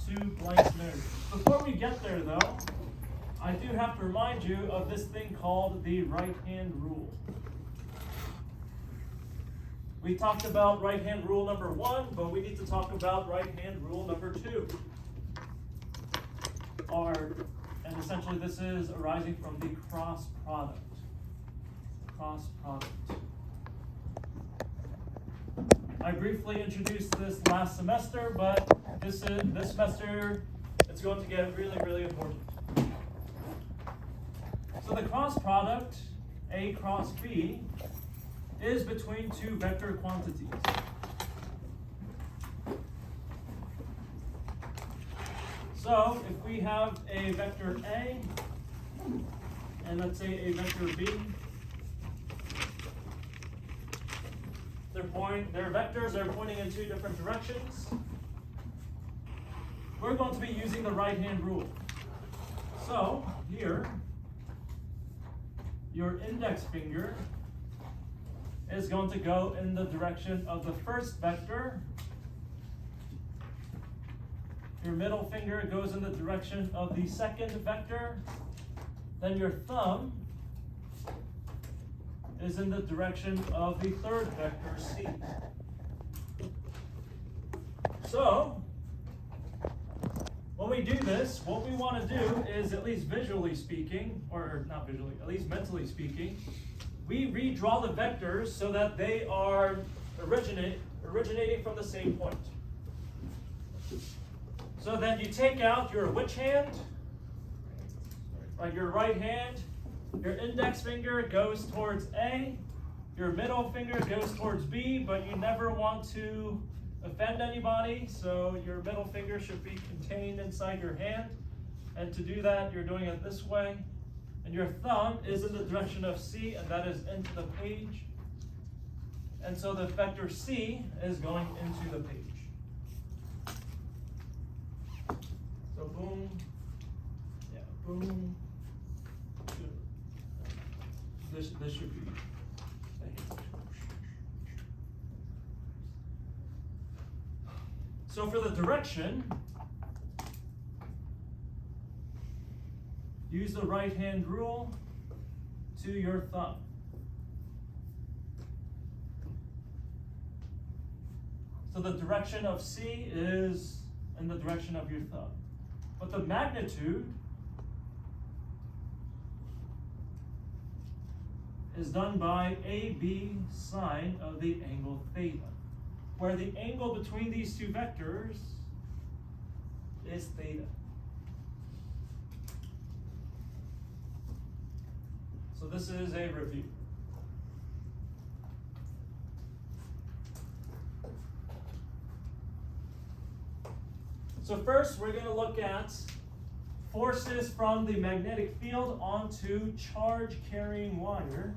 two blank scenarios. Before we get there though, I do have to remind you of this thing called the right-hand rule. We talked about right-hand rule number 1, but we need to talk about right-hand rule number 2. And essentially this is arising from the cross product. Cross product. I briefly introduced this last semester, but this semester it's going to get really, really important. So the cross product, A cross B, is between two vector quantities. So if we have a vector A, and let's say a vector B, their vectors are pointing in two different directions, we're going to be using the right-hand rule. So here, your index finger is going to go in the direction of the first vector. Your middle finger goes in the direction of the second vector. Then your thumb is in the direction of the third vector, C. So, when we do this, what we want to do is, at least visually speaking, or not visually, at least mentally speaking, we redraw the vectors so that they are originating from the same point. So then you take out your which hand, like your right hand, your index finger goes towards A, your middle finger goes towards B, but you never want to offend anybody, so your middle finger should be contained inside your hand. And to do that, you're doing it this way. And your thumb is in the direction of C, and that is into the page. And so the vector C is going into the page. So boom, yeah, boom. This should be. So for the direction, use the right-hand rule to your thumb. So the direction of C is in the direction of your thumb. But the magnitude is done by AB sine of the angle theta, where the angle between these two vectors is theta. So this is a review. So first we're going to look at forces from the magnetic field onto charge carrying wire.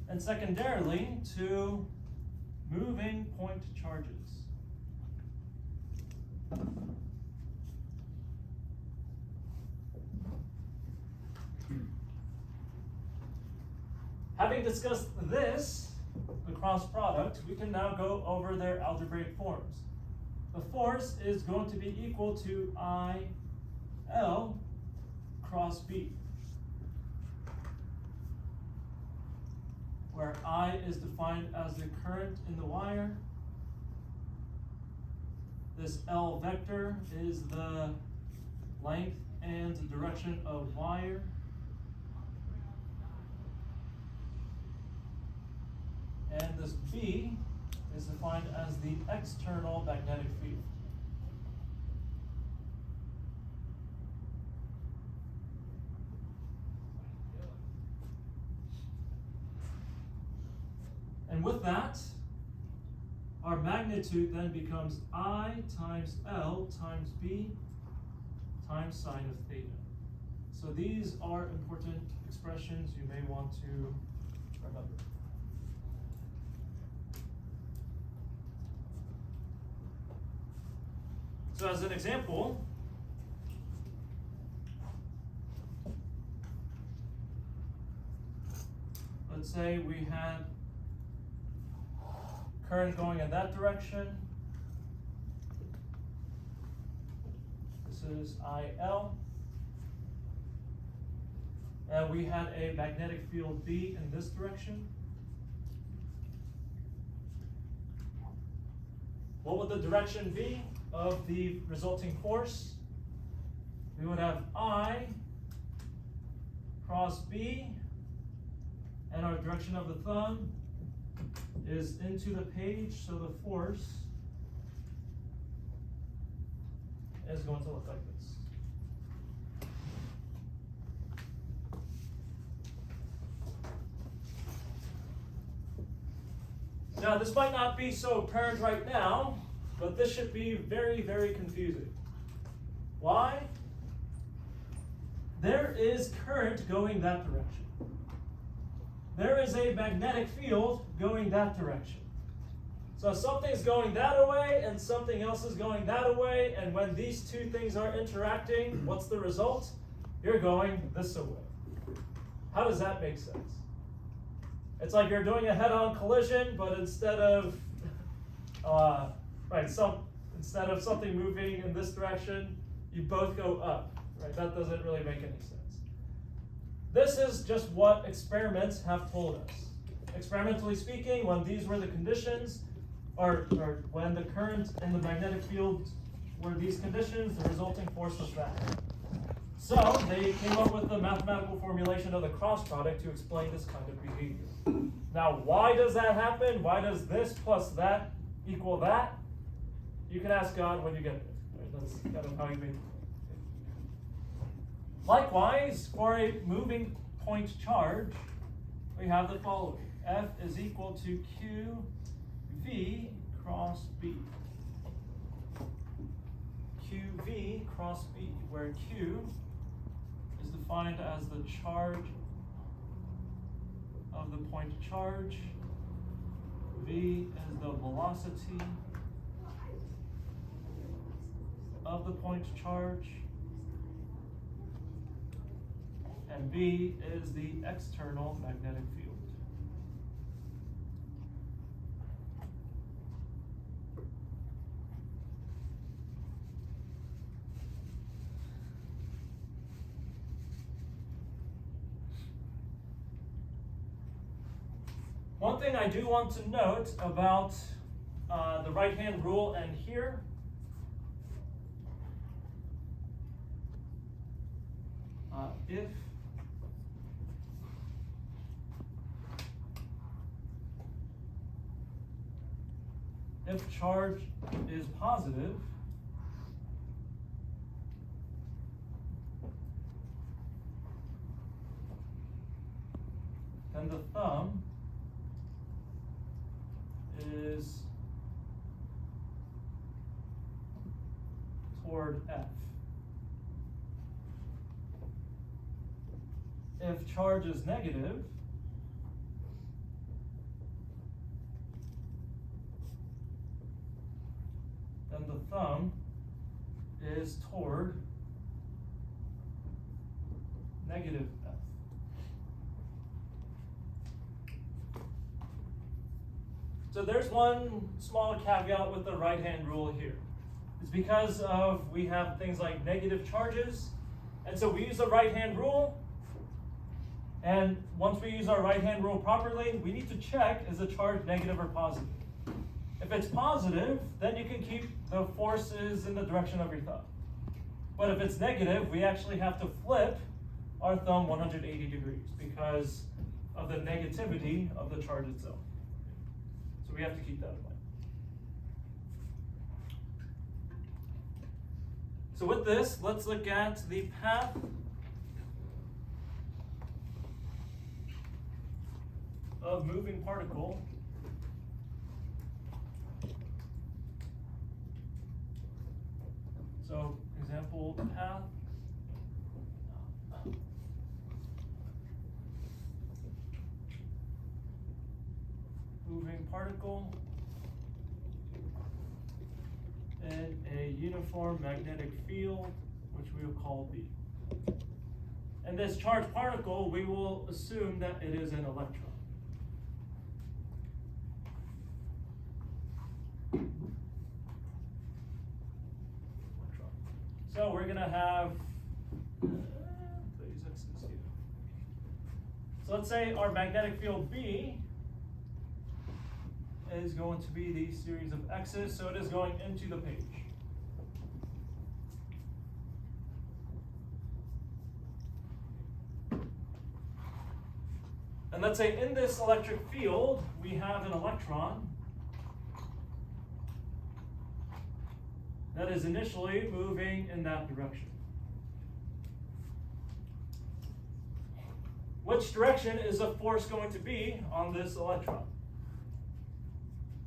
And secondarily to moving point charges. Having discussed this, the cross product, we can now go over their algebraic forms. The force is going to be equal to IL cross B, where I is defined as the current in the wire. This L vector is the length and the direction of wire. And this B is defined as the external magnetic field. And with that, our magnitude then becomes I times L times B times sine of theta. So these are important expressions you may want to remember. So as an example, let's let's say we had current going in that direction. This is IL. And we had a magnetic field B in this direction. What would the direction be of the resulting force? We would have I cross B, and our direction of the thumb is into the page, so the force is going to look like this. Now, this might not be so apparent right now, but this should be very, very confusing. Why? There is current going that direction. There is a magnetic field going that direction. So something's going that way and something else is going that way, and when these two things are interacting, what's the result? You're going this way. How does that make sense? It's like you're doing a head-on collision, but instead of instead of something moving in this direction, you both go up. Right? That doesn't really make any sense. This is just what experiments have told us. Experimentally speaking, when these were the conditions, or when the current in the magnetic field were these conditions, the resulting force was that. So they came up with the mathematical formulation of the cross product to explain this kind of behavior. Now, why does that happen? Why does this plus that equal that? You can ask God when you get there. Right? That's kind of how he made it. Likewise, for a moving point charge, we have the following. F is equal to QV cross B. QV cross B, where Q is defined as the charge of the point charge. V is the velocity of the point charge. And B is the external magnetic field. One thing I do want to note about the right-hand rule and here, if charge is positive, then the thumb is toward F. If charge is negative, then the thumb is toward negative F. So there's one small caveat with the right-hand rule here. It's because of we have things like negative charges, and so we use the right-hand rule, and once we use our right-hand rule properly, we need to check, is the charge negative or positive? If it's positive, then you can keep the forces in the direction of your thumb. But if it's negative, we actually have to flip our thumb 180 degrees because of the negativity of the charge itself. So we have to keep that in mind. So with this, let's look at the path of moving particle So, example, path moving particle in a uniform magnetic field, which we will call B. And this charged particle, we will assume that it is an electron. gonna have these x's here. So let's say our magnetic field B is going to be the series of x's, so it is going into the page. And let's say in this electric field, we have an electron that is initially moving in that direction. Which direction is the force going to be on this electron?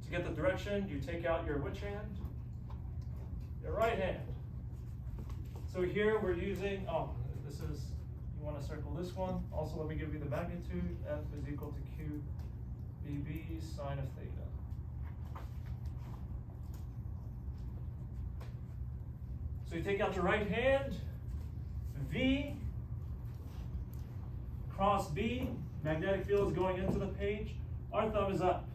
To get the direction, you take out your which hand? Your right hand. So here we're using, this is, you want to circle this one. Also, let me give you the magnitude. F is equal to Q BB sine of theta. So you take out your right hand, V cross B, magnetic field is going into the page, our thumb is up.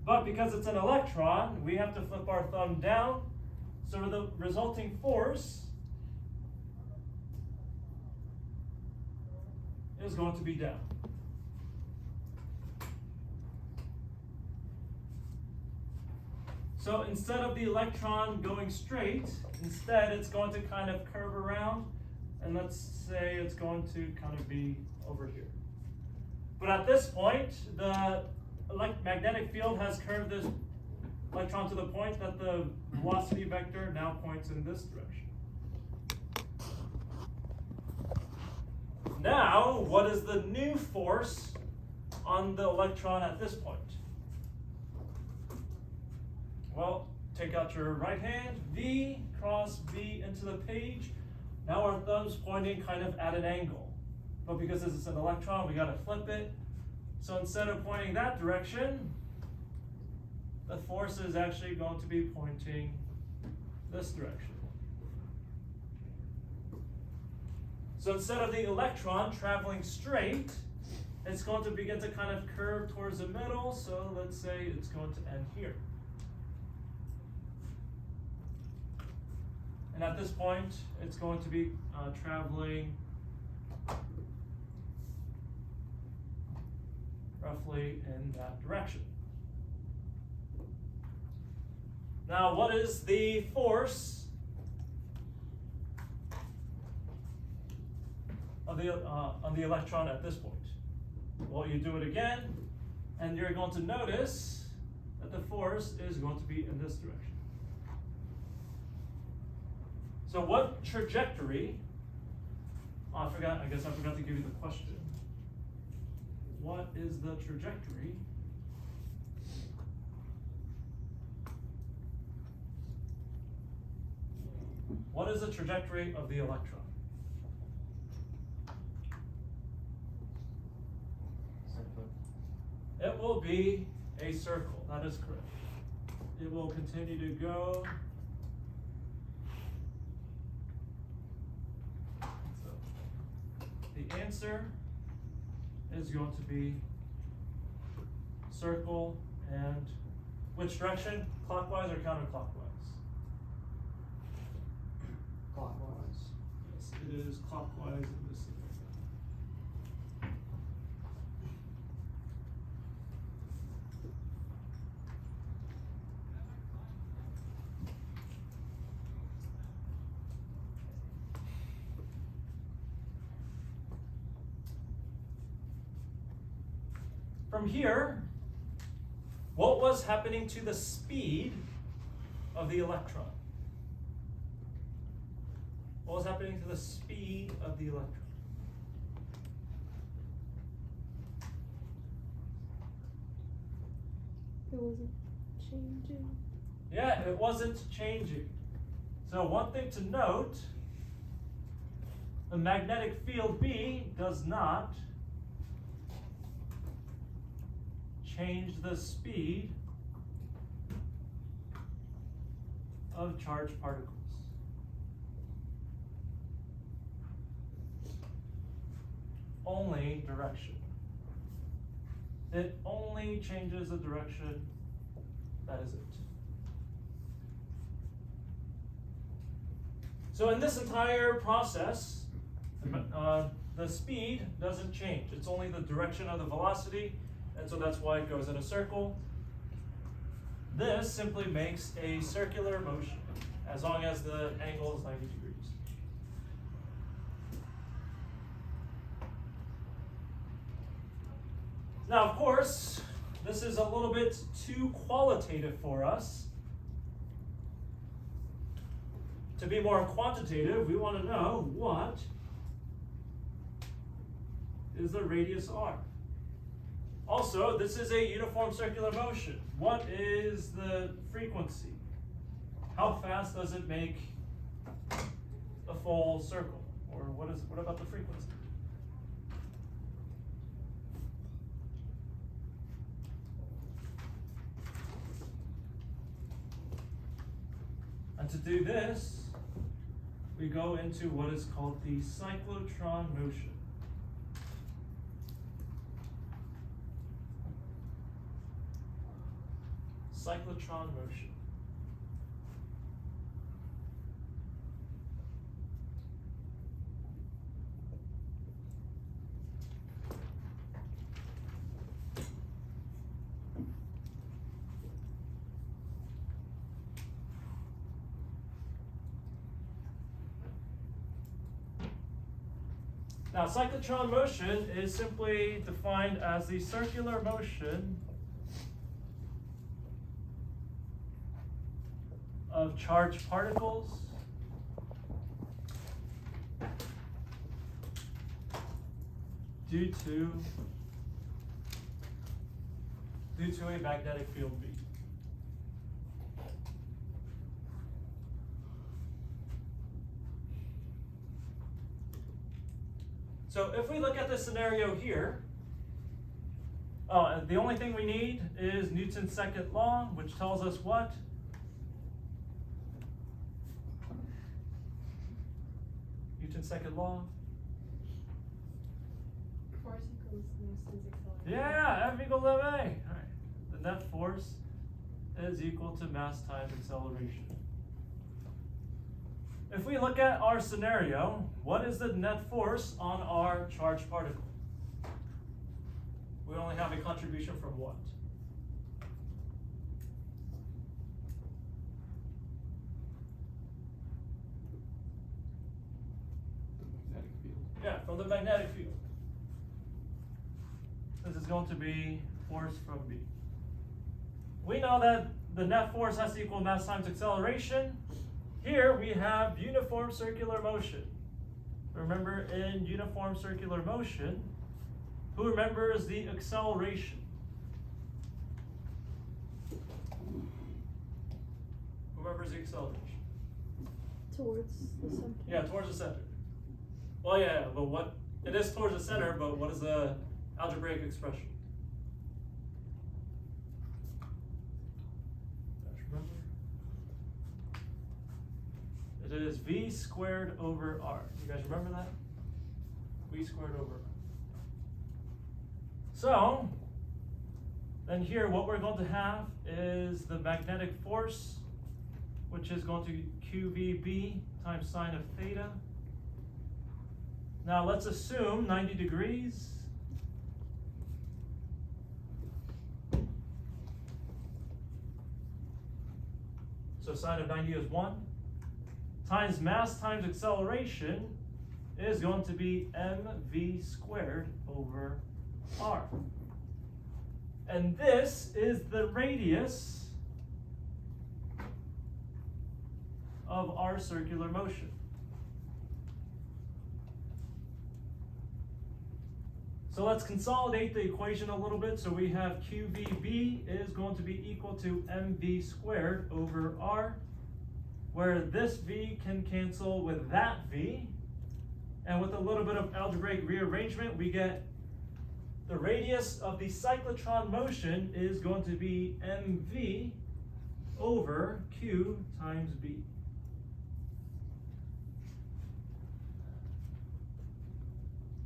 But because it's an electron, we have to flip our thumb down, so the resulting force is going to be down. So instead of the electron going straight, instead it's going to kind of curve around, and let's say it's going to kind of be over here. But at this point, the magnetic field has curved this electron to the point that the velocity vector now points in this direction. Now, what is the new force on the electron at this point? Well, take out your right hand, V cross B into the page. Now our thumb's pointing kind of at an angle. But because this is an electron, we got to flip it. So instead of pointing that direction, the force is actually going to be pointing this direction. So instead of the electron traveling straight, it's going to begin to kind of curve towards the middle. So let's say it's going to end here. And at this point, it's going to be traveling roughly in that direction. Now, what is the force of on the electron at this point? Well, you do it again, and you're going to notice that the force is going to be in this direction. So what trajectory, I guess I forgot to give you the question. What is the trajectory What is the trajectory of the electron? It will be a circle, that is correct. It will continue to go. So the answer is going to be circle, and which direction? Clockwise or counterclockwise? Clockwise. Yes, it is clockwise in this scenario. From here, what was happening to the speed of the electron? What was happening to the speed of the electron? It wasn't changing. Yeah, it wasn't changing. So one thing to note, the magnetic field B does not change the speed of charged particles. Only direction. It only changes the direction. That is it. So in this entire process, the speed doesn't change. It's only the direction of the velocity, and so that's why it goes in a circle. This simply makes a circular motion, as long as the angle is 90 degrees. Now, of course, this is a little bit too qualitative for us. To be more quantitative, we want to know what is the radius r. Also, this is a uniform circular motion. What is the frequency? How fast does it make a full circle? Or what about the frequency? And to do this, we go into what is called the cyclotron motion. Cyclotron motion. Now, cyclotron motion is simply defined as the circular motion of charged particles due to a magnetic field B. So if we look at the scenario here, the only thing we need is Newton's second law, which tells us what? Newton's second law. Force equals Newton's acceleration. Yeah, F equals ma. All right. The net force is equal to mass times acceleration. If we look at our scenario, what is the net force on our charged particle? We only have a contribution from what? Magnetic field. Yeah, from the magnetic field. This is going to be force from B. We know that the net force has to equal mass times acceleration. Here we have uniform circular motion. Remember, in uniform circular motion, who remembers the acceleration? Who remembers the acceleration? Towards the center. Yeah, towards the center. Well, yeah, but what, it is towards the center, but what is the algebraic expression? Guys, remember? It is v squared over r. You guys remember that? V squared over r. So, then here what we're going to have is the magnetic force, which is going to be QVB times sine of theta. Now let's assume 90 degrees. So sine of 90 is 1. Times mass times acceleration is going to be mv squared over r. And this is the radius of our circular motion. So let's consolidate the equation a little bit. So we have QVB is going to be equal to mv squared over r, where this v can cancel with that v. And with a little bit of algebraic rearrangement, we get the radius of the cyclotron motion is going to be mv over q times b.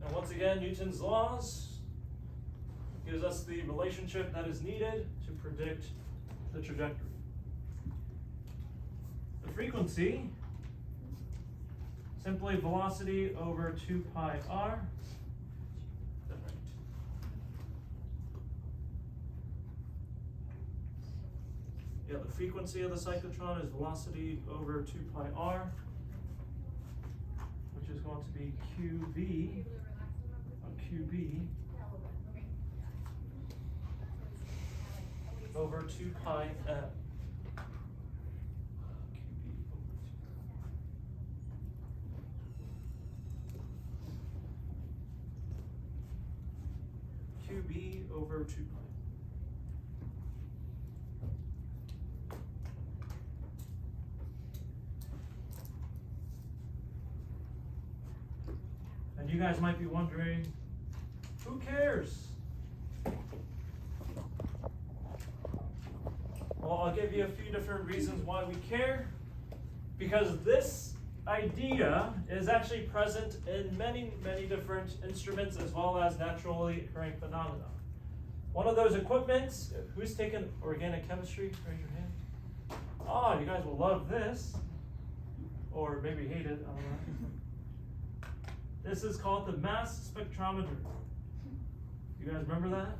Now once again, Newton's laws gives us the relationship that is needed to predict the trajectory. The frequency Simply velocity over 2 pi r. Is that right? Yeah, the frequency of the cyclotron is velocity over 2 pi r, which is going to be qv, qb over 2 pi m. QB over 2 pi. And you guys might be wondering, who cares? Well, I'll give you a few different reasons why we care. Because this idea is actually present in many, many different instruments as well as naturally occurring phenomena. One of those equipments, who's taken organic chemistry? Raise your hand. Oh, you guys will love this. Or maybe hate it, I don't know. This is called the mass spectrometer. You guys remember that?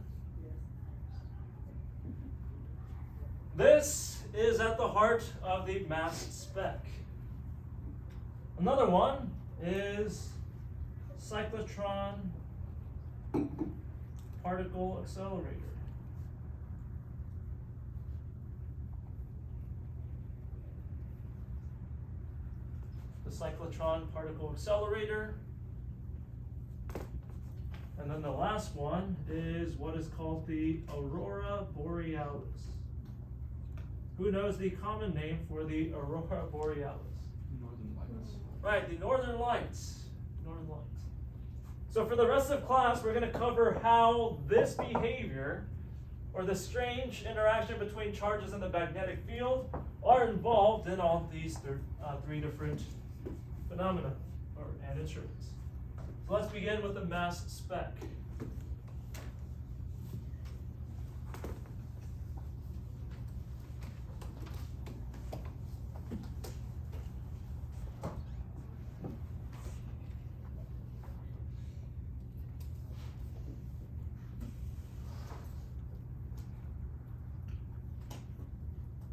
This is at the heart of the mass spec. Another one is cyclotron particle accelerator. The cyclotron particle accelerator. And then the last one is what is called the aurora borealis. Who knows the common name for the aurora borealis? Northern Lights. Right, the northern lights. Northern lights. So for the rest of class, we're going to cover how this behavior, or the strange interaction between charges in the magnetic field, are involved in all of these three different phenomena and instruments. So let's begin with the mass spec.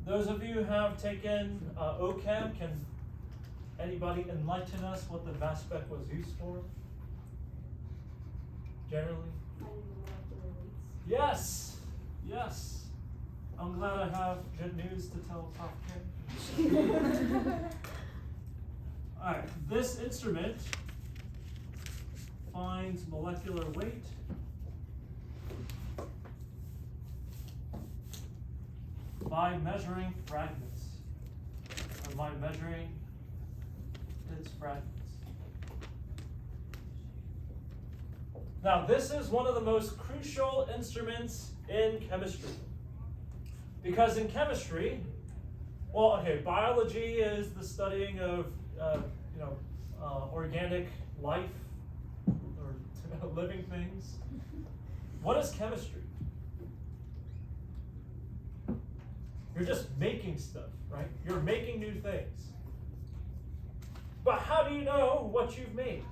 Those of you who have taken OChem, can anybody enlighten us what the mass spec was used for? Generally? Yes, yes. I'm glad I have good news to tell Prof. Kim. All right, this instrument finds molecular weight by measuring fragments, or by measuring its fragments. Now, this is one of the most crucial instruments in chemistry. Because in chemistry, well, okay, biology is the studying of, organic life, or living things. What is chemistry? You're just making stuff, right? You're making new things. But how do you know what you've made?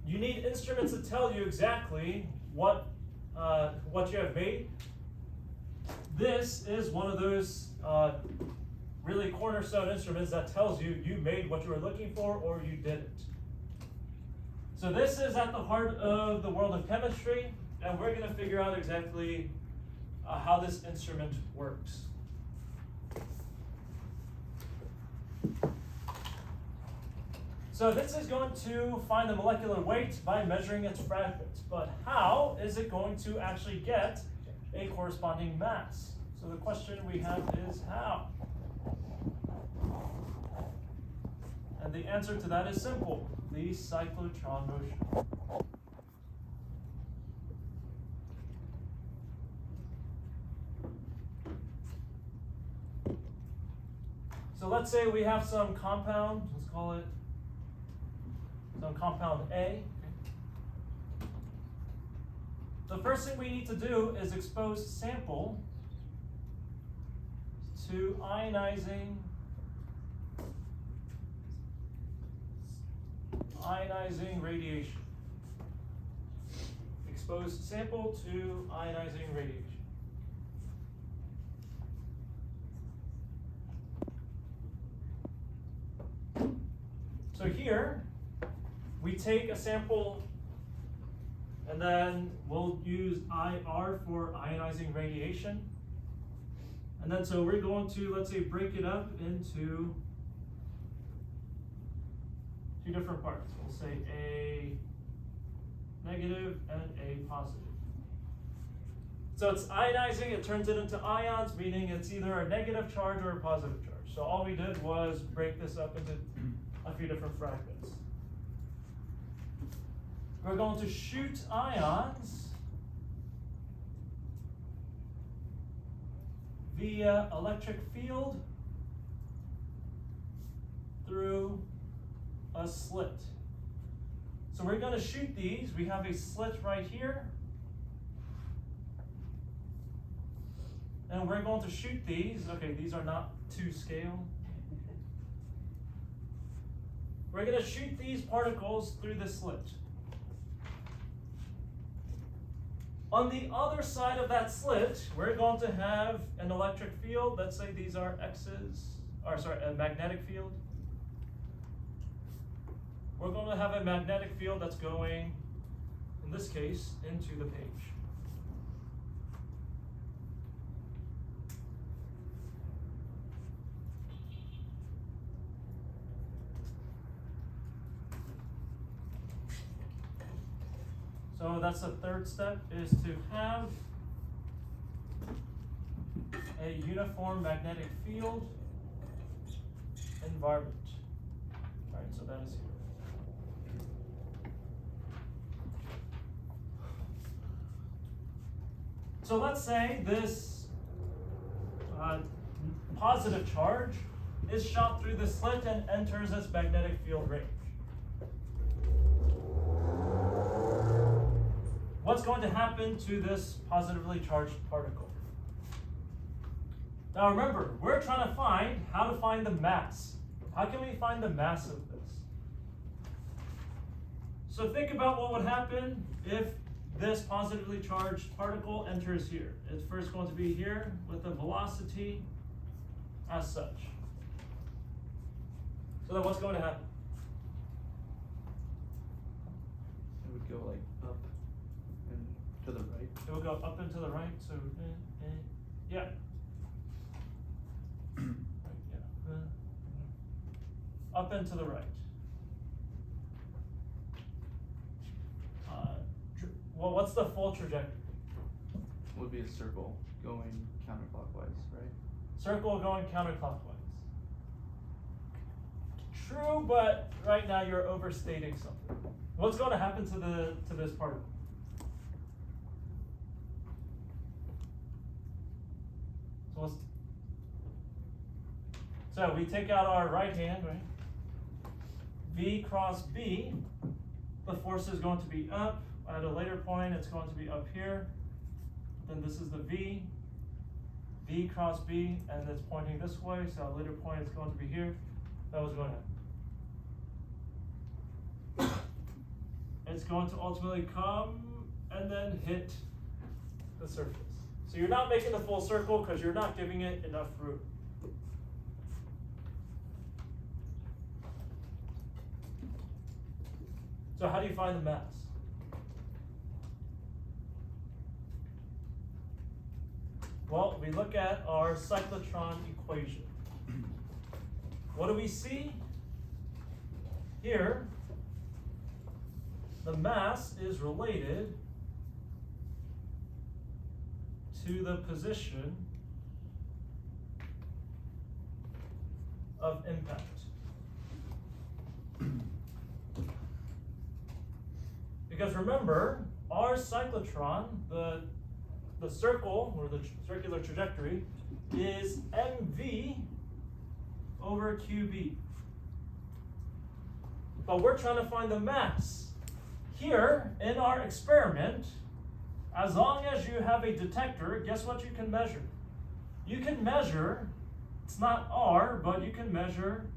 You need instruments to tell you exactly what you have made. This is one of those really cornerstone instruments that tells you you made what you were looking for or you didn't. So this is at the heart of the world of chemistry, and we're going to figure out exactly how this instrument works. So this is going to find the molecular weight by measuring its fragments, but how is it going to actually get a corresponding mass? So the question we have is how? And the answer to that is simple, the cyclotron motion. So let's say we have some compound, let's call it some compound A. The first thing we need to do is expose sample to ionizing ionizing radiation. Exposed sample to ionizing radiation. So here, we take a sample and then we'll use IR for ionizing radiation. And then so we're going to, let's say, break it up into two different parts. We'll say a negative and a positive. So it's ionizing, it turns it into ions, meaning it's either a negative charge or a positive charge. So all we did was break this up into a few different fragments. We're going to shoot ions via electric field through a slit. So we're going to shoot these. We have a slit right here. And we're going to shoot these. Okay, these are not to scale. We're going to shoot these particles through the slit. On the other side of that slit, we're going to have an electric field. Let's say these are X's, or sorry, a magnetic field. We're going to have a magnetic field that's going, in this case, into the page. So that's the third step, is to have a uniform magnetic field environment. All right, so that is here. So let's say this positive charge is shot through the slit and enters this magnetic field range. What's going to happen to this positively charged particle? Now remember, we're trying to find how to find the mass. How can we find the mass of this? So think about what would happen if this positively charged particle enters here. It's first going to be here with a velocity as such. So then what's going to happen? It would go like up and to the right. It will go up and to the right, so, yeah. Right, yeah. Up and to the right. Well, what's the full trajectory? It would be a circle going counterclockwise, right? Circle going counterclockwise. True, but right now you're overstating something. What's going to happen to this particle? So we take out our right hand, right? V cross B, the force is going to be up. At a later point, it's going to be up here. Then this is the V. V cross B, and it's pointing this way, so at a later point, it's going to be here. That was going to happen. It's going to ultimately come and then hit the surface. So you're not making the full circle because you're not giving it enough room. So how do you find the mass? Well, we look at our cyclotron equation. What do we see? Here, the mass is related to the position of impact. Because remember, our cyclotron, the circle, or the circular trajectory, is mv over qb. But we're trying to find the mass. Here, in our experiment, as long as you have a detector, guess what you can measure? You can measure, it's not R, but you can measure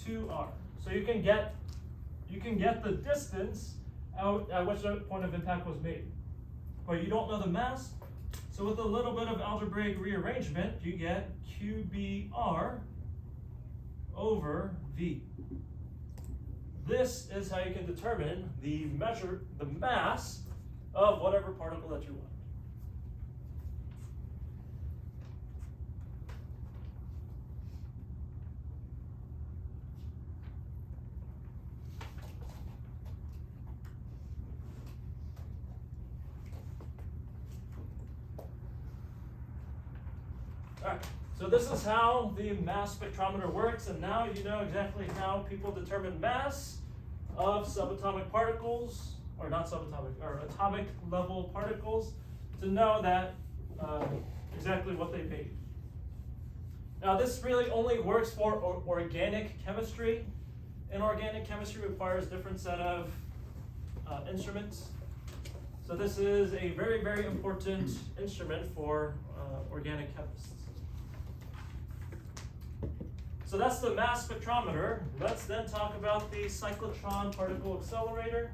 2R. So you can get the distance out at which the point of impact was made. But you don't know the mass, so with a little bit of algebraic rearrangement, you get QBR over V. This is how you can determine the mass of whatever particle that you want. Alright, so this is how the mass spectrometer works, and now you know exactly how people determine mass of subatomic particles, or not subatomic, or atomic level particles, to know that exactly what they made. Now this really only works for organic chemistry. Inorganic chemistry requires a different set of instruments. So this is a very, very important instrument for organic chemists. So that's the mass spectrometer. Let's then talk about the cyclotron particle accelerator.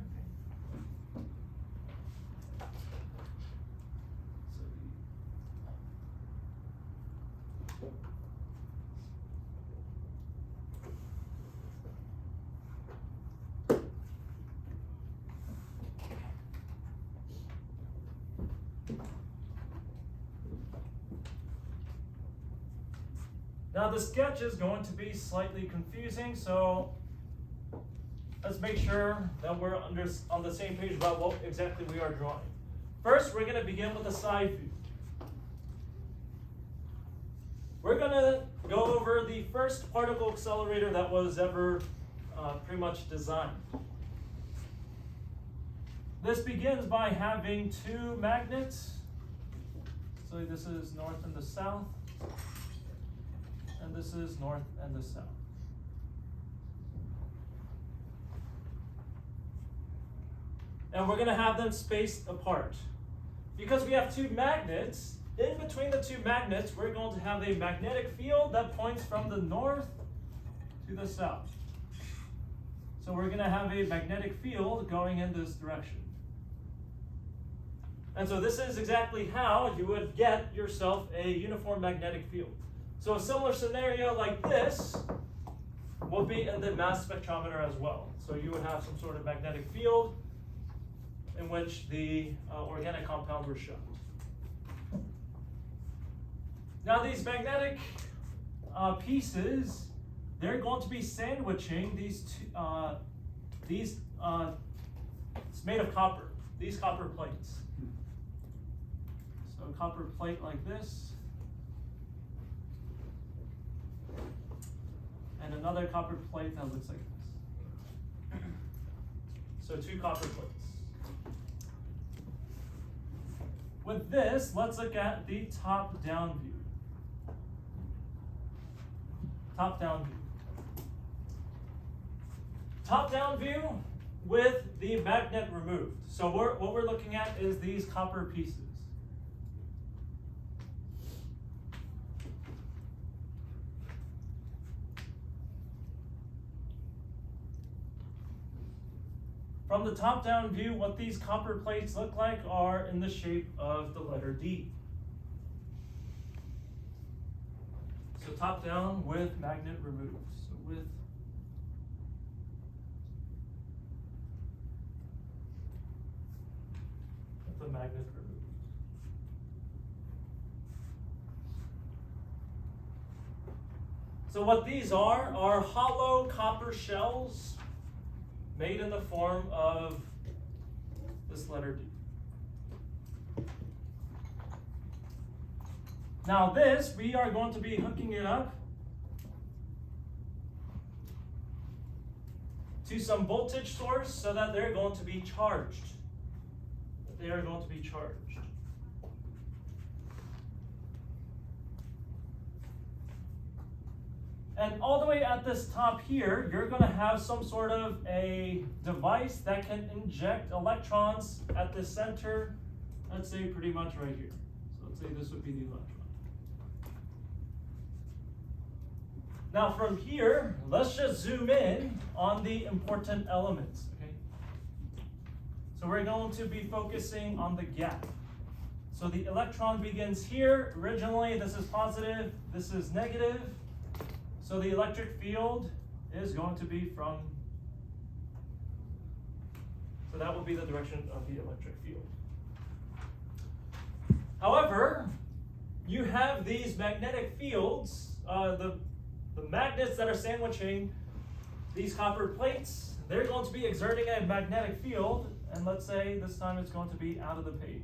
Now the sketch is going to be slightly confusing, so let's make sure that we're on the same page about what exactly we are drawing. First, we're going to begin with a side view. We're going to go over the first particle accelerator that was ever pretty much designed. This begins by having two magnets. So this is north and the south. And this is north and the south. And we're going to have them spaced apart. Because we have two magnets, in between the two magnets, we're going to have a magnetic field that points from the north to the south. So we're going to have a magnetic field going in this direction. And so this is exactly how you would get yourself a uniform magnetic field. So a similar scenario like this will be in the mass spectrometer as well. So you would have some sort of magnetic field in which the organic compounds were shown. Now these magnetic pieces, they're going to be sandwiching these it's made of copper, these copper plates. So a copper plate like this. And another copper plate that looks like this. So two copper plates. With this, let's look at the top-down view. Top-down view. Top-down view with the magnet removed. So what we're looking at is these copper pieces. From the top-down view, what these copper plates look like are in the shape of the letter D. So top-down with magnet removed. So with the magnet removed. So what these are hollow copper shells made in the form of this letter D. Now this, we are going to be hooking it up to some voltage source so that they're going to be charged. They are going to be charged. And all the way at this top here, you're going to have some sort of a device that can inject electrons at the center, let's say pretty much right here. So let's say this would be the electron. Now from here, let's just zoom in on the important elements, okay? So we're going to be focusing on the gap. So the electron begins here. Originally, this is positive, this is negative. So the electric field is going to be from, so that will be the direction of the electric field. However, you have these magnetic fields, the magnets that are sandwiching these copper plates, they're going to be exerting a magnetic field, and let's say this time it's going to be out of the page.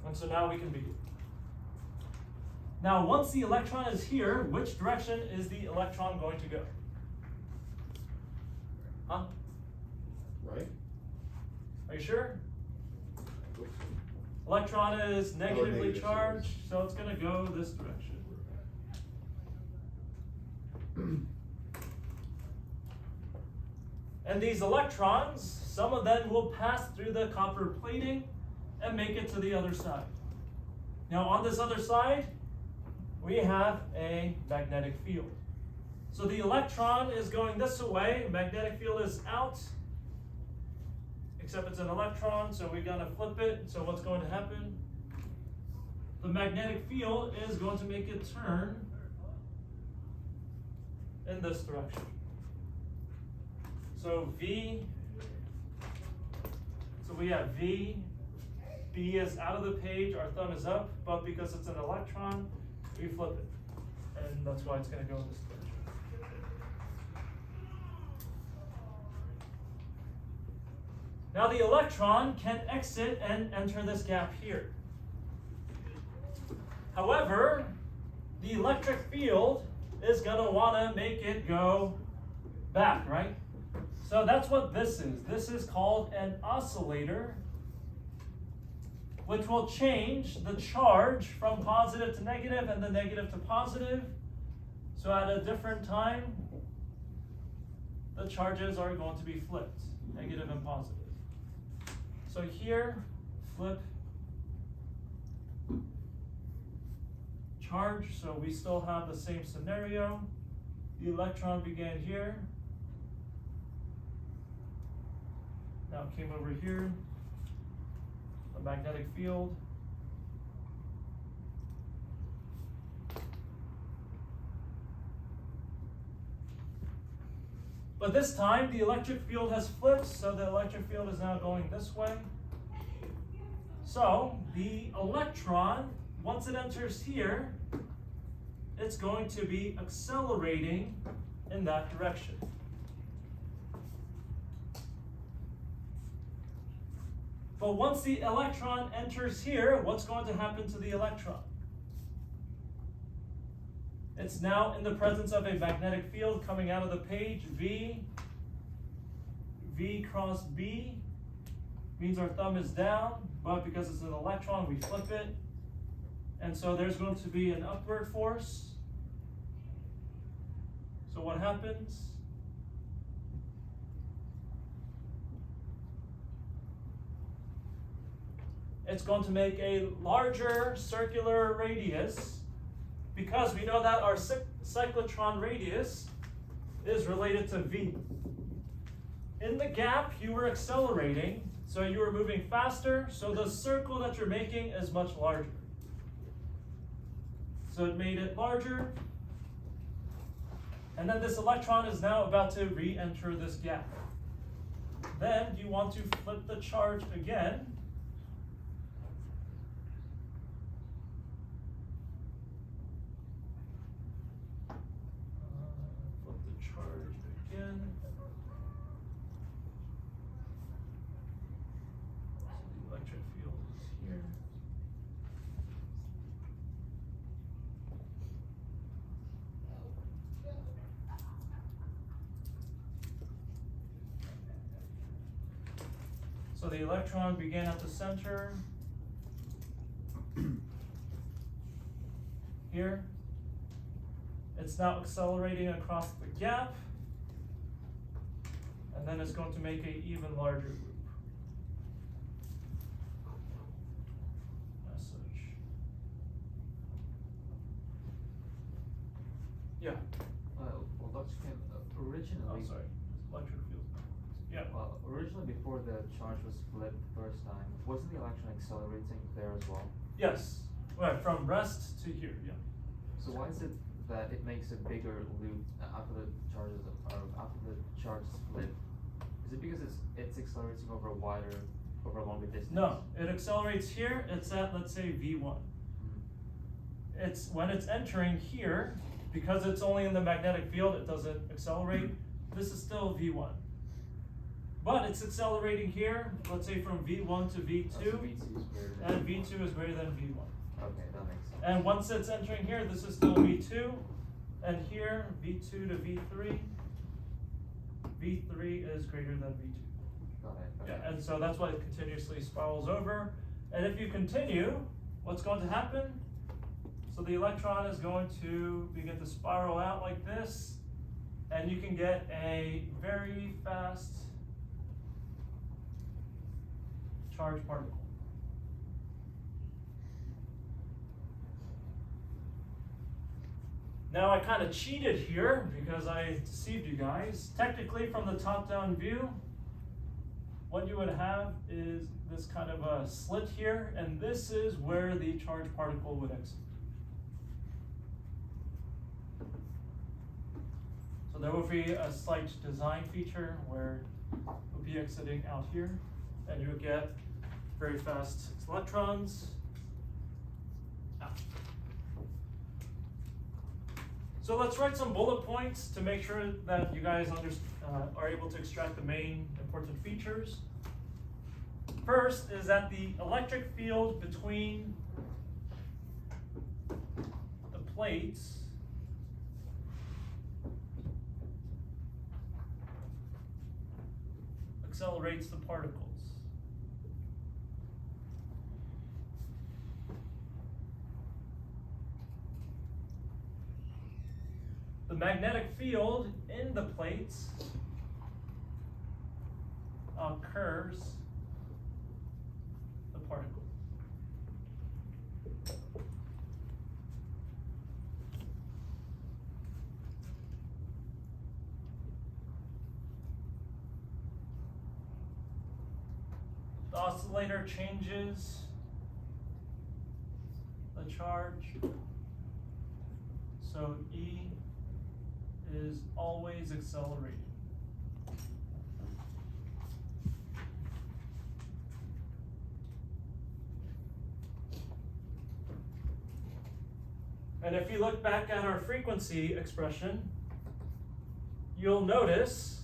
And so now we can begin. Now, once the electron is here, which direction is the electron going to go? Huh? Right? Are you sure? Electron is negatively negative charged, so it's going to go this direction. And these electrons, some of them will pass through the copper plating and make it to the other side. Now, on this other side, we have a magnetic field. So the electron is going this way, magnetic field is out, except it's an electron, so we're going to flip it. So what's going to happen? The magnetic field is going to make it turn in this direction. So V, so we have V, B is out of the page, our thumb is up, but because it's an electron, we flip it. And that's why it's going to go in this direction. Now the electron can exit and enter this gap here. However, the electric field is going to want to make it go back, right? So that's what this is. This is called an oscillator, which will change the charge from positive to negative and the negative to positive. So at a different time, the charges are going to be flipped, negative and positive. So here, flip, charge, so we still have the same scenario. The electron began here. Now it came over here. The magnetic field. But this time the electric field has flipped, so the electric field is now going this way. So the electron, once it enters here, it's going to be accelerating in that direction. But once the electron enters here, what's going to happen to the electron? It's now in the presence of a magnetic field coming out of the page. V cross B means our thumb is down, but because it's an electron, we flip it. And so there's going to be an upward force. So what happens? It's going to make a larger circular radius, because we know that our cyclotron radius is related to V. In the gap, you were accelerating, so you were moving faster, so the circle that you're making is much larger. So it made it larger, and then this electron is now about to re-enter this gap. Then you want to flip the charge again. Flip the charge again. So the electric field is here. So the electron began at the center here. It's now accelerating across the gap. And then it's going to make an even larger loop. Message. Yeah. Well, Dr. Kim, originally. Oh, sorry. Electric field. Yeah. Originally, before the charge was flipped the first time, wasn't the electron accelerating there as well? Yes. Right, from rest to here, yeah. So why is it that it makes a bigger loop after the charges after the charge is flipped? Is it because it's accelerating over a longer distance? No, it accelerates here. It's at, let's say, V1. Mm-hmm. It's when it's entering here, because it's only in the magnetic field, it doesn't accelerate. This is still V1. But it's accelerating here, let's say from V1 to V2, So V2 is greater than and V2 is greater than V1. Okay, that makes sense. And once it's entering here, this is still V2, and here, V2 to V3, V3 is greater than V2. Got it. Okay. Yeah, and so that's why it continuously spirals over. And if you continue, what's going to happen? So the electron is going to begin to spiral out like this, and you can get a very fast charged particle. Now I kind of cheated here because I deceived you guys. Technically, from the top-down view, what you would have is this kind of a slit here, and this is where the charged particle would exit. So there will be a slight design feature where it will be exiting out here, and you would get very fast electrons out. So let's write some bullet points to make sure that you guys are able to extract the main important features. First is that the electric field between the plates accelerates the particles. The magnetic field in the plates curves the particle. The oscillator changes the charge, so E is always accelerating. And if you look back at our frequency expression, you'll notice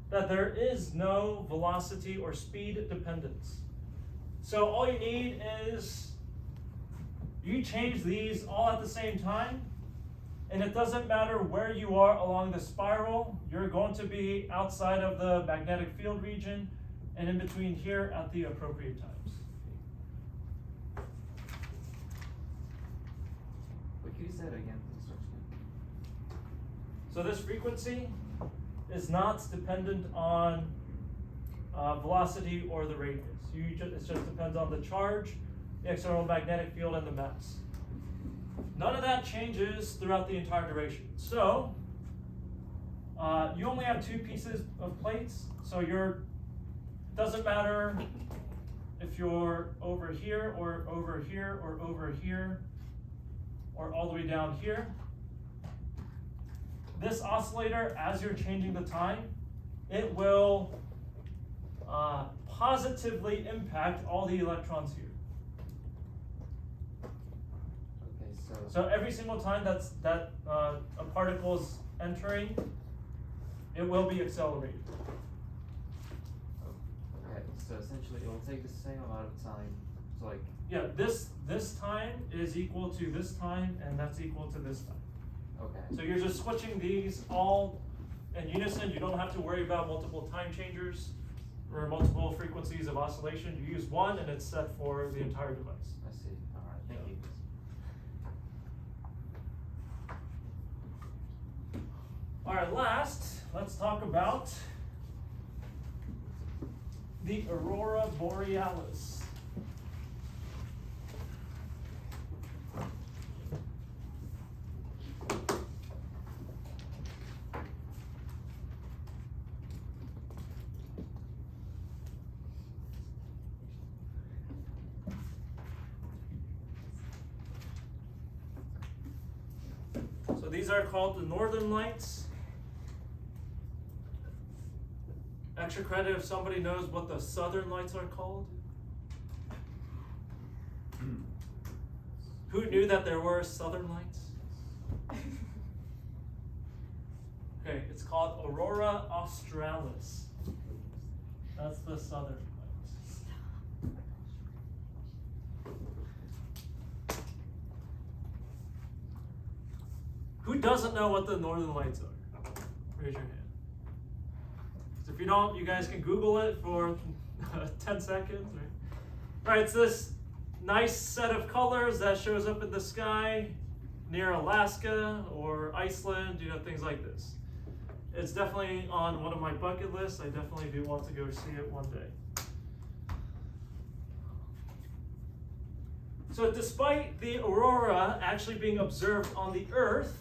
that there is no velocity or speed dependence. So all you need is you change these all at the same time, and it doesn't matter where you are along the spiral, you're going to be outside of the magnetic field region and in between here at the appropriate times. Wait, can you say that again? So this frequency is not dependent on velocity or the radius. It just depends on the charge, the external magnetic field, and the mass. None of that changes throughout the entire duration. So you only have two pieces of plates, so doesn't matter if you're over here or over here or over here or all the way down here. This oscillator, as you're changing the time, it will positively impact all the electrons here. So every single time that a particle is entering, it will be accelerated. Okay, so essentially it will take the same amount of time. So like Yeah, this time is equal to this time, and that's equal to this time. okay. So you're just switching these all in unison. You don't have to worry about multiple time changers or multiple frequencies of oscillation. You use one, and it's set for the entire device. I see. All right. Thank you. Alright, last, let's talk about the Aurora Borealis. So these are called the Northern Lights. Extra credit if somebody knows what the Southern Lights are called. Who knew that there were Southern Lights? Okay, it's called Aurora Australis. That's the Southern Lights. Who doesn't know what the Northern Lights are? Raise your hand. So if you don't, you guys can Google it for 10 seconds. Right, it's this nice set of colors that shows up in the sky near Alaska or Iceland, things like this. It's definitely on one of my bucket lists. I definitely do want to go see it one day. So despite the aurora actually being observed on the Earth,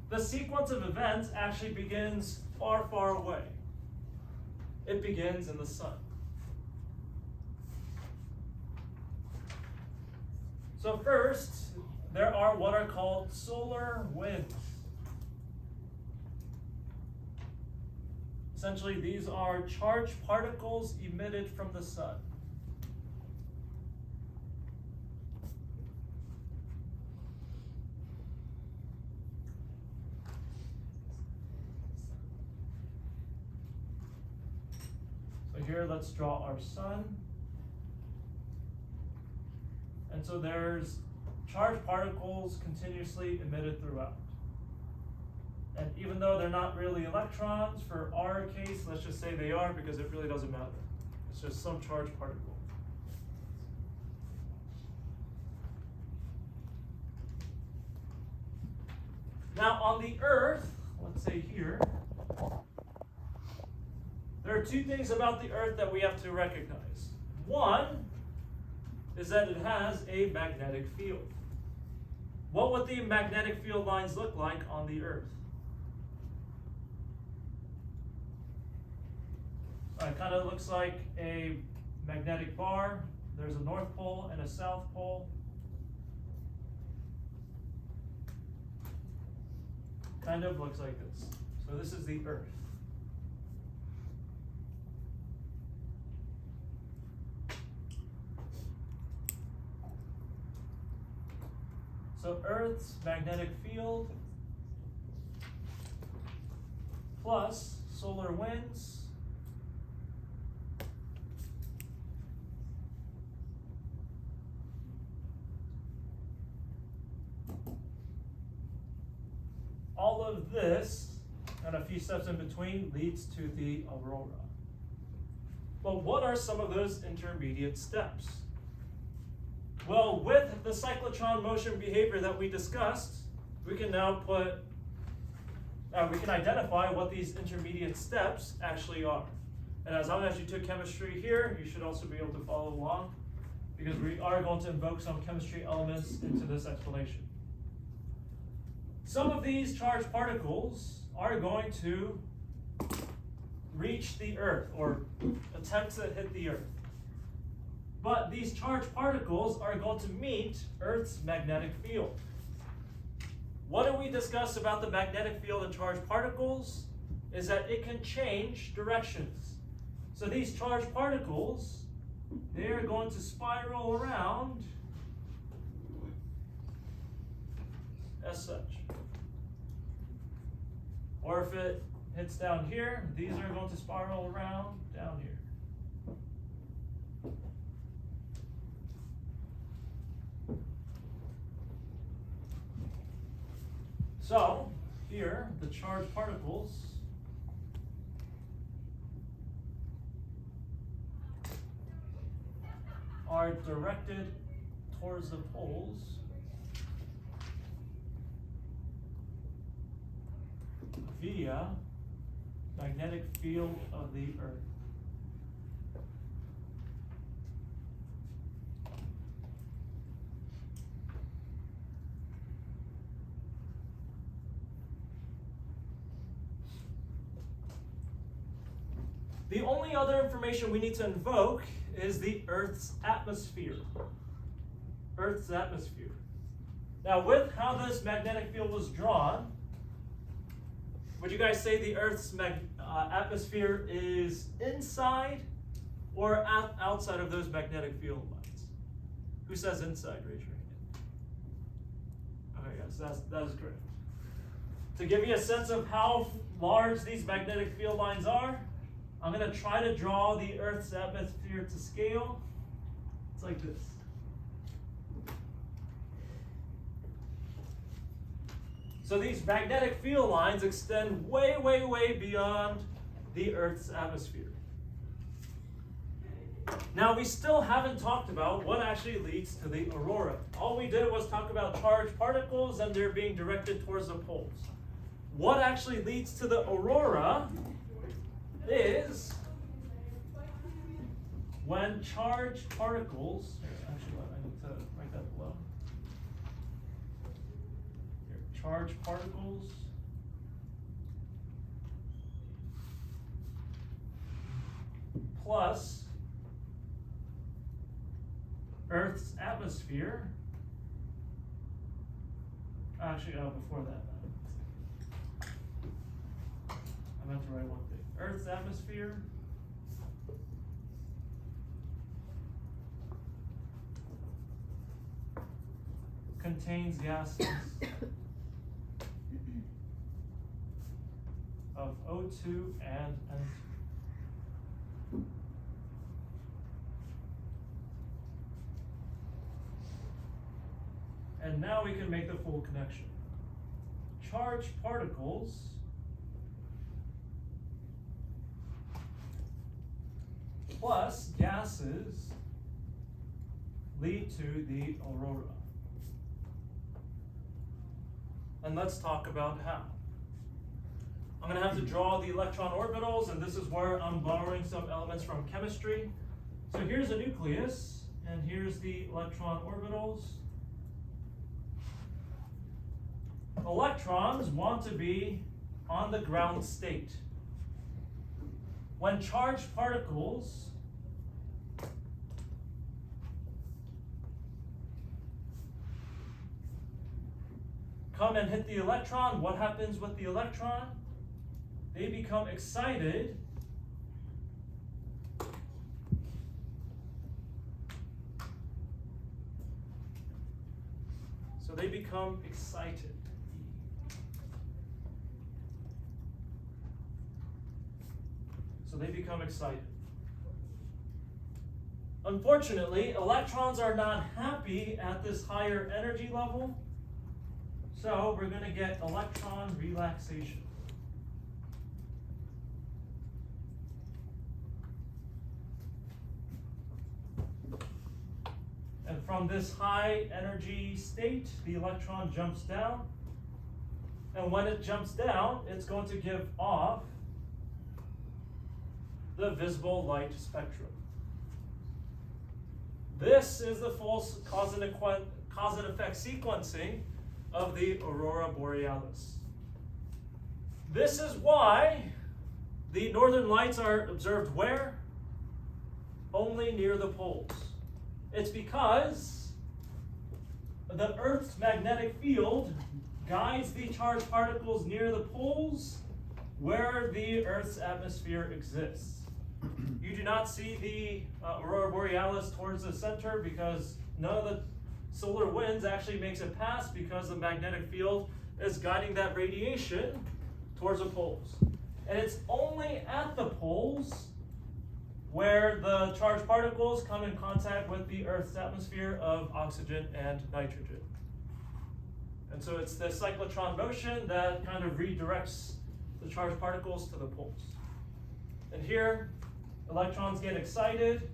the sequence of events actually begins far, far away. It begins in the sun. So first, there are what are called solar winds. Essentially, these are charged particles emitted from the sun. So here, let's draw our sun. And so there's charged particles continuously emitted throughout. And even though they're not really electrons, for our case, let's just say they are because it really doesn't matter. It's just some charged particle. Now on the Earth, let's say here, there are two things about the Earth that we have to recognize. One is that it has a magnetic field. What would the magnetic field lines look like on the Earth? It kind of looks like a magnetic bar. There's a North Pole and a South Pole. Kind of looks like this. So this is the Earth. So Earth's magnetic field plus solar winds all of this and a few steps in between leads to the aurora. But what are some of those intermediate steps? Well, with the cyclotron motion behavior that we discussed, we can now we can identify what these intermediate steps actually are. And as long as you took chemistry here, you should also be able to follow along because we are going to invoke some chemistry elements into this explanation. Some of these charged particles are going to reach the Earth or attempt to hit the Earth. But these charged particles are going to meet Earth's magnetic field. What do we discuss about the magnetic field and charged particles? Is that it can change directions. So these charged particles, they are going to spiral around as such. Or if it hits down here, these are going to spiral around down here. So, here, the charged particles are directed towards the poles. via magnetic field of the Earth. The only other information we need to invoke is the Earth's atmosphere. Earth's atmosphere. Now, with how this magnetic field was drawn, would you guys say the Earth's atmosphere is inside or outside of those magnetic field lines? Who says inside? Raise your hand. Okay, yes, that is correct. To give you a sense of how large these magnetic field lines are, I'm going to try to draw the Earth's atmosphere to scale. It's like this. So these magnetic field lines extend way, way, way beyond the Earth's atmosphere. Now, we still haven't talked about what actually leads to the aurora. All we did was talk about charged particles and they're being directed towards the poles. What actually leads to the aurora is when charged particles, actually I need to write that below. Here, charged particles plus Earth's atmosphere, actually before that, I meant to write one thing. Earth's atmosphere contains gases of O2 and N2. And now we can make the full connection. Charged particles plus gases lead to the aurora. And let's talk about how. I'm going to have to draw the electron orbitals, and this is where I'm borrowing some elements from chemistry. So here's a nucleus, and here's the electron orbitals. Electrons want to be on the ground state. When charged particles come and hit the electron, what happens with the electron? They become excited so they become excited. So they become excited. Unfortunately, electrons are not happy at this higher energy level, so we're going to get electron relaxation. And from this high energy state, the electron jumps down. And when it jumps down, it's going to give off the visible light spectrum. This is the full cause and effect sequencing of the aurora borealis. This is why the northern lights are observed where? Only near the poles. It's because the Earth's magnetic field guides the charged particles near the poles where the Earth's atmosphere exists. You do not see the aurora borealis towards the center because none of the solar winds actually makes it past because the magnetic field is guiding that radiation towards the poles. And it's only at the poles where the charged particles come in contact with the Earth's atmosphere of oxygen and nitrogen. And so it's the cyclotron motion that kind of redirects the charged particles to the poles. And here, electrons get excited,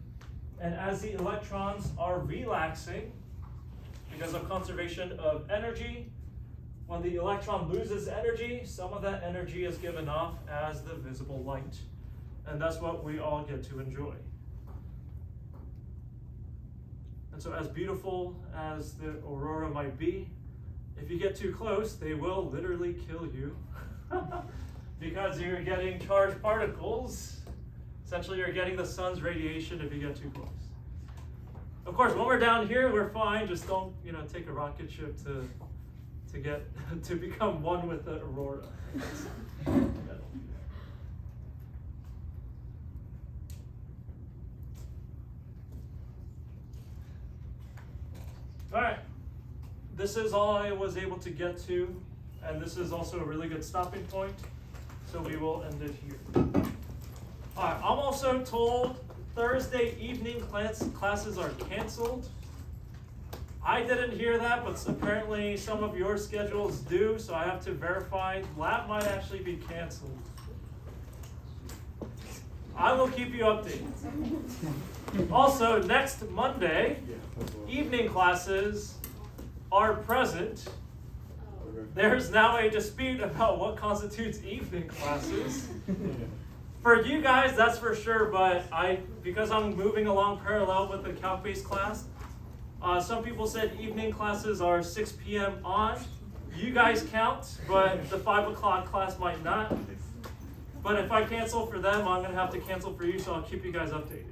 and as the electrons are relaxing, because of conservation of energy, when the electron loses energy, some of that energy is given off as the visible light. And that's what we all get to enjoy. And so as beautiful as the aurora might be, if you get too close, they will literally kill you because you're getting charged particles. Essentially, you're getting the sun's radiation if you get too close. Of course, when we're down here, we're fine. Just don't, take a rocket ship to get to become one with the aurora. All right, this is all I was able to get to, and this is also a really good stopping point, so we will end it here. All right, I'm also told Thursday evening classes are canceled. I didn't hear that, but apparently some of your schedules do, so I have to verify. Lab might actually be canceled. I will keep you updated. Also, next Monday, evening classes are present. There's now a dispute about what constitutes evening classes. For you guys, that's for sure, but because I'm moving along parallel with the calc-based class, some people said evening classes are 6 p.m. on. You guys count, but the 5 o'clock class might not. But if I cancel for them, I'm going to have to cancel for you, so I'll keep you guys updated.